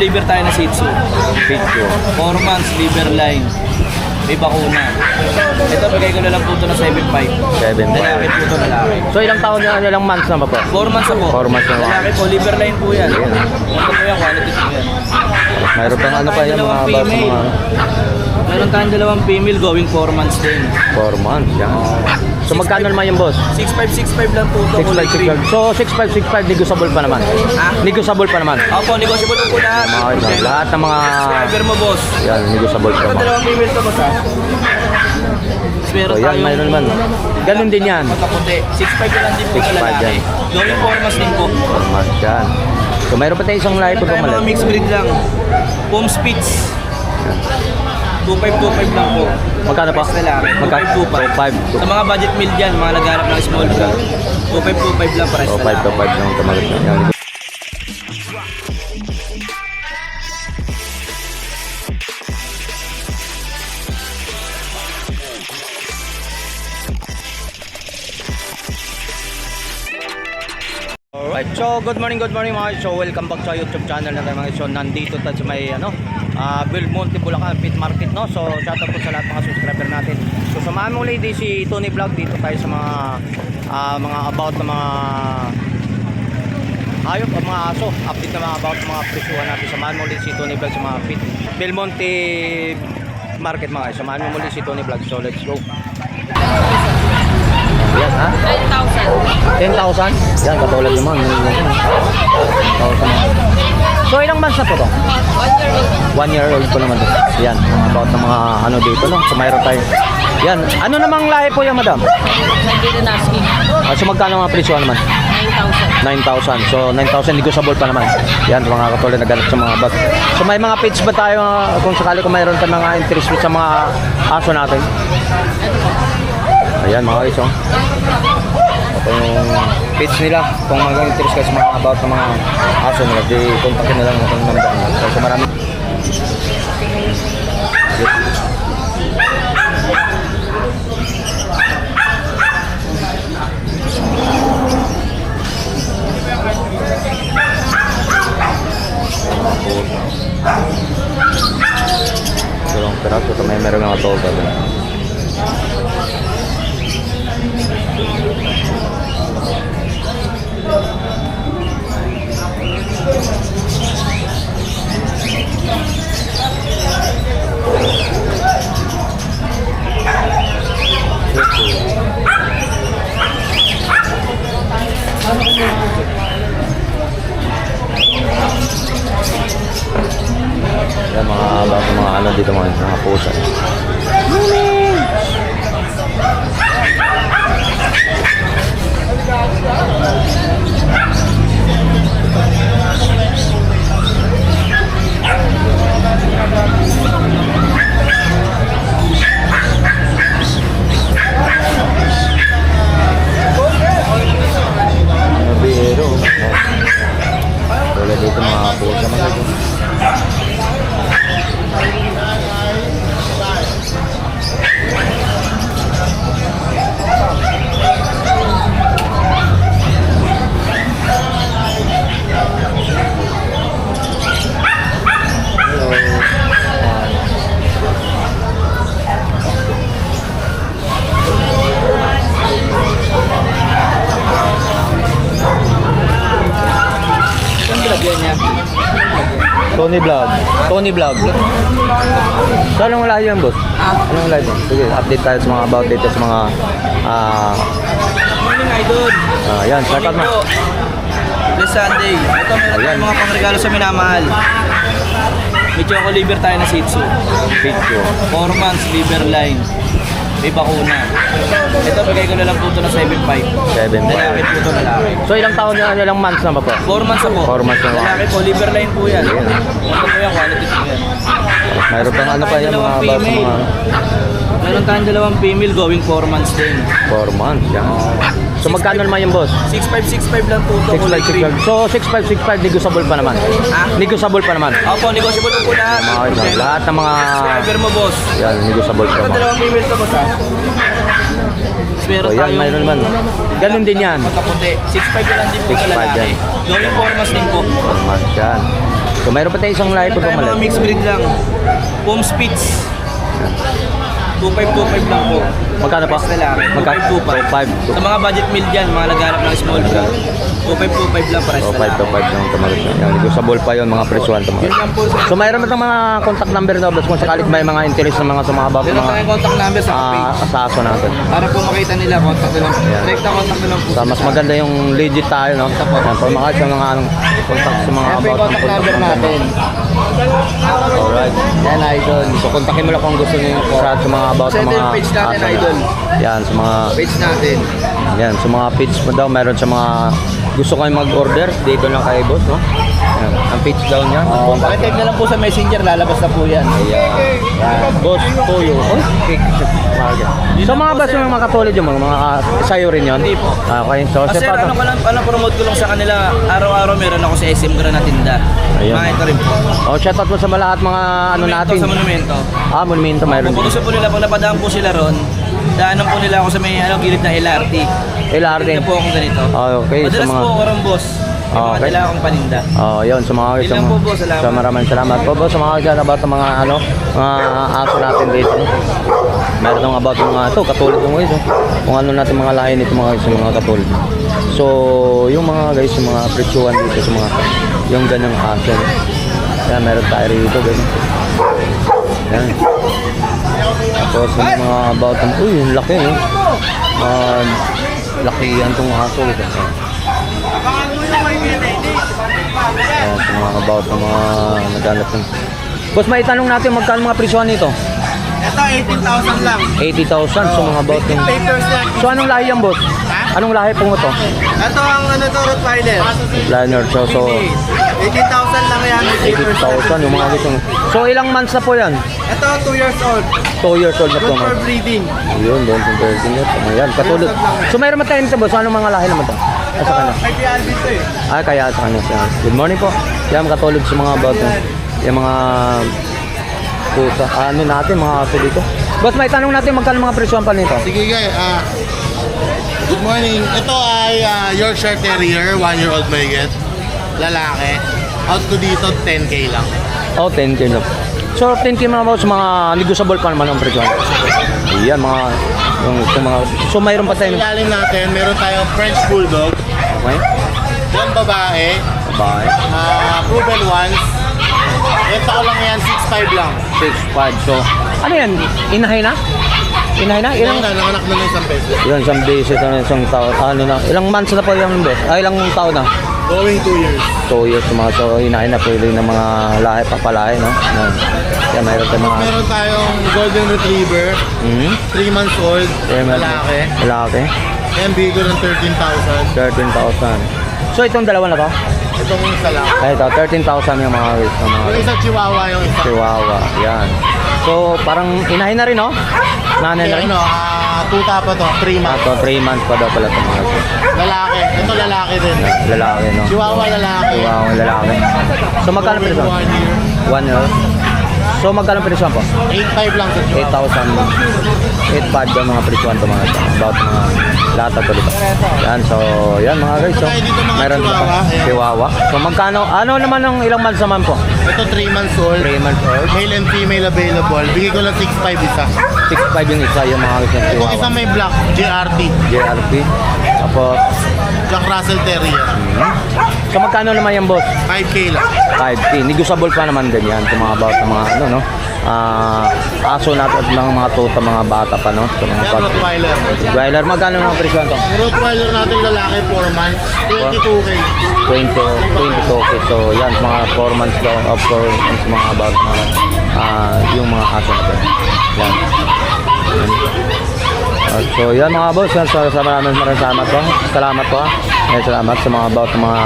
Liver tayo na Shih Tzu. Shih Tzu. 4 months, liver line. May bakuna. Ito, bigay ko na lang po ito na 7.5. 7.5. Lalaki po ito, lalaki. So ilang taon na, ilang months na ba po? 4 months na po. 4 months na po. Lalaki po, liver line po yan. Ayan. Ito po yan, quality po yan. Mayroon pang ano pa yan, mga bata mga Meron tayong dalawang female going 4 months din. 4 months, yan. So magkano naman yung boss? 6.5 lang po ito. 6.5. So 6.5 negotiable pa naman. Ha? Negotiable pa naman. Opo, negotiable po lahat. Lahat ng mga Subscriber mo, boss. yan, negotiable pa Ito, naman. dalawang female to, boss, ha? Meron So yan, tayong- mayroon naman. Ganun din yan. Magkaputi. 6.5 lang din po sa 6.5 lalaki. yan. Going 4 months din po. 4 months, yan. So mayroon pa tayo isang live Meron pa tayong mga pamalit. mixed breed lang. Home Spitz. 2.5 lang po. Magkano pa? Best lalaki. Magkano? 2.5. Sa mga budget meal dyan, mga naghanap ng small breed. 2.5 lang para So sa 5 to 5 lang tumalit na. Yan. Alright, so good morning mga so welcome back sa YouTube channel natin mga so nandito tayo sa may Belmonte, Bulacan Pit Market, no. So shoutout po sa lahat mga subscriber natin. So samahan mo ulit si Tony Vlog dito tayo sa mga about na mga hayop o mga aso, update na mga about mga presyuhan natin. Samahan mo ulit si Tony Vlog sa mga Pit Belmonte Market mga guys. Samahan mo ulit si Tony Vlog. So let's go. Yan ha? 10,000. 10,000? Yan, katulad naman. 10,000. So, ilang months na po to? 1 year old po naman to. Yan, about ng mga ano dito, no? So, mayroon tayo. Yan, ano namang lahi po yan, madam? So, magkano mga presyo naman? 9,000. So, 9,000 negotiable pa naman. Yan, mga katulad na ganap sa mga bag. So, may mga page ba tayo kung sakali kung mayroon tayo mga interest sa mga aso natin? Ayan mga guys, oh. Ito yung page nila. Kung mag-interest kayo sa mga about ng mga aso nila, di kontakin na lang itong number nila. So marami. Dalawang peraso. Ito may meron mga tolga doon. Yan mga ano dito mga pusa. Biro. Wala dito mga pusa mga dito. Tony Vlog. Tony Vlog. So anong lahi yan, boss? Anong lahi yan? Sige, update tayo sa mga about dito sa mga Morning, idol. yan, shoutout na. Bless Sunday. Ito, meron tayong mga pangregalo sa minamahal. May choco liver tayo na Shih Tzu. Shih Tzu. 4 months, liver line. May bakuna. Ito, bigay ko na lang po ito na 7.5. 7.5. Lalaki po ito, lalaki. So ilang taon na, ilang months na ba po? 4 months na po. 4 months na. Lalaki po, liver line po yan. Ayan. Ito po yan, quality po yan. Mayroon pang ano pa yan, mga about ng mga Meron tayong dalawang female going 4 months din. 4 months. Yan. So magkano naman yung boss? 6.5 lang po ito. 6.5. So 6.5 negotiable pa naman. Ha? Negotiable pa naman. Opo, negotiable po lahat. Lahat ng mga Subscriber mo, boss. yan, negotiable pa Ito, naman. dalawang female to, boss, ha? Meron So yan, tayong mayroon naman. Ganun din yan. magkaputi. 6.5 lang din po sa 6.5 lalaki. yan. Going 4 months din po. 4 months yan. So mayroon pa tayo isang lahi po Meron tayong mga maliit. mixed breed lang. Foam Spitz. 2525 lang po. Magkano pa? Best na lang. Magkano? 2525. Sa mga budget meal dyan, mga nagharap ng small breed. 2525 lang pares So, na 5 lang. to 5 lang tumalit na. Yan, negotiable pa yun, mga presyuhan to mga. Yun lang po. So, mayroon na mga contact number na boss kung sakali may mga interest ng mga sumabab, Meron mga tayong contact number sa page. asaso natin. Para po makita nila, contact nila. Yan. Direct na contact nila po. So, mas maganda yung legit tayo, no? Yan, for mga sa mga anong contact sa mga Yan po yung about ng contact number natin. Alright. Yan, idol. So, kontakin mo lang kung gusto niyo sa mga about Sa ng mga yung page natin, aso. idol. Yan, sa mga Page natin. yan, sa mga page mo daw, meron sa mga gusto kayo mag-order, dito lang kay boss, no? Yan, ang page daw niya. Pakitype na lang po sa messenger, lalabas na po yan. Yan. Boss Toyo. Oh, cake. So mga boss yung mga katulad yung mga sayo rin yun? Hindi po. Okay, so Kasi siya pa ano ko lang, promote ko lang sa kanila, araw-araw meron ako sa SM Gran na tinda. Ayan. Mga ito rin po. Oh, shout out po sa lahat mga ano Monumento natin. sa monumento. Monumento mayroon Kung din. gusto po nila, pag napadaan po sila ron, daanan po nila ako sa may gilid ng LRT. LRT. Tinda po akong ganito. Okay, sa Madalas mga po ako ron, boss. May mga Okay. dala akong paninda. Oh, yun sa mga Yun lang po, boss. Salamat. So maraming salamat po boss sa mga dyan about mga ano, mga aso natin dito. Meron ng about mga ito, katulad ng guys. Oh. Kung ano natin mga lahi nito mga guys, yung mga katulad. So, yung mga guys, yung mga presyuhan dito sa mga yung ganyang aso. Yan, meron tayo rito guys. Yan. Tapos yung mga about ng, uy, yung laki eh. Lakihan tong aso ito. Ayan, sa mga about ng mga naghanap ng... Boss, may tanong natin magkano mga presyon nito? Ito, 18,000 lang. 80,000, so mga about yung... Papers na. So anong lahi yan, boss? Anong lahi po ito? Ito ang ano to, Rottweiler. Liner, so 18,000 lang yan. 80,000 yung mga gusto. So ilang months na po yan? Ito, 2 years old. 2 years old na po. Good for breeding. Yun, don't compare din yun. Ayan, katulad. So mayroon ba tayo nito, boss? Anong mga lahi naman to? Ito, Sa kanya. kay Alvin to eh. Ay, kaya sa kanya siya. Good morning po. Yan, katulad sa mga about yung mga pusa. Ano natin, mga aso dito. Boss, may tanong natin magkano mga presyon pa nito? Sige guys, good morning. Ito ay Yorkshire Terrier, 1-year-old may get. Lalaki. Out ko dito, 10K lang. Oh, 10K na. So, 10K mga boss, mga negotiable pa naman ang presyon. Ayan, mga, yung mga, so mayroon pa Sa tayo. ilalim natin, meron tayong French Bulldog. Okay? Yung babae, Bye. proven ones. Ito ko lang yan, 6'5 lang. 6'5". So, ano yan? Inahay na? Inahay na? Ilang Ilang? na, nanganak na ng isang beses. Yun, isang beses na isang taon. Ano na? Ilang months na po yung boss? Ay, ilang taon na? Going 2 years. 2 years mga so inahay na pwede ng mga lahi papalahi, no? Yan, mayroon tayong mga... Meron tayong Golden Retriever, 3 months old, lalaki. Lalaki. Yan, bigo ng 13,000. 13,000. So, itong dalawa na to? Itong isa lang. Ay, ito, 13,000 yung mga guys. Yung mga Yung isa Chihuahua, yung isa. Chihuahua. Yan. So, parang inahay na rin, no? Nanay na rin. Ano, tuta pa to, 3 months. Ito, 3 months pa daw pala ito mga guys. Lalaki. Ito lalaki din. Lalaki, no? Chihuahua lalaki. Chihuahua, lalaki. So, magkano Going presyo? 1 year. 1 year. So, magkano presyo po? 8.5 lang sa Chihuahua. 8,000. 8,500 daw mga presyo ito mga ito. About mga lahat ito dito. Yan, so, yan mga guys. So, Tayo dito mga meron dito Chihuahua, pa. ayan. Chihuahua. So, magkano? Ano naman ang ilang months naman po? Ito 3 months old. 3 months old. Male and female available. Bigay ko lang 6.5 isa. 6,500 yung isa yung mga guys ng Itong isa Chihuahua. may black, JRT. JRP. Tapos, Jack Russell Terrier. so magkano naman yung boss? 5K lang. 5K. Negotiable pa naman din yan. Sa mga about ng mga ano, no? Aso natin at mga tuta, mga bata pa, no? So, mga Yan, Rottweiler. Rottweiler, magkano naman presyo ito? Rottweiler natin lalaki 4 months. 22K. 22K. So, yan, mga 4 months daw, 4 months, mga about mga, yung mga aso natin. Yan. So, yan mga boss, yan, sa maraming salamat po. Salamat po. Yan, salamat sa mga about mga,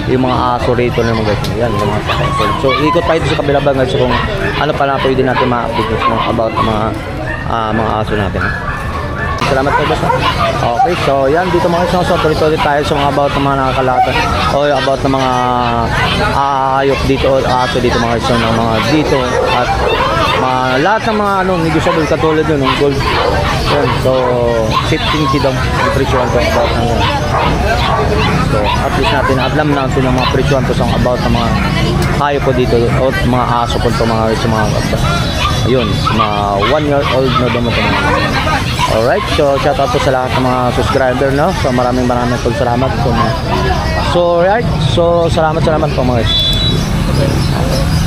yung mga aso rito na mga guys. Yan, yung mga sakay. So, ikot tayo sa kabila ba guys kung ano pala pwede natin ma-update about mga aso natin. Salamat po boss. Okay, so yan dito mga guys, so tuloy-tuloy tayo sa mga about ng mga nakakalatan o about ng mga hayop dito o aso dito mga guys, ng mga dito at lahat ng mga negotiable katulad yun, ng gold Yun, so 15K daw ang presyohan to about ng so at least natin natin ang mga presyohan to sa about ng mga hayop po dito o mga aso po to mga sa mga ayun mga 1 year old na daw ito. Alright, so shout out po sa lahat ng mga subscriber, no? So maraming po salamat po, so right, so salamat po mga guys.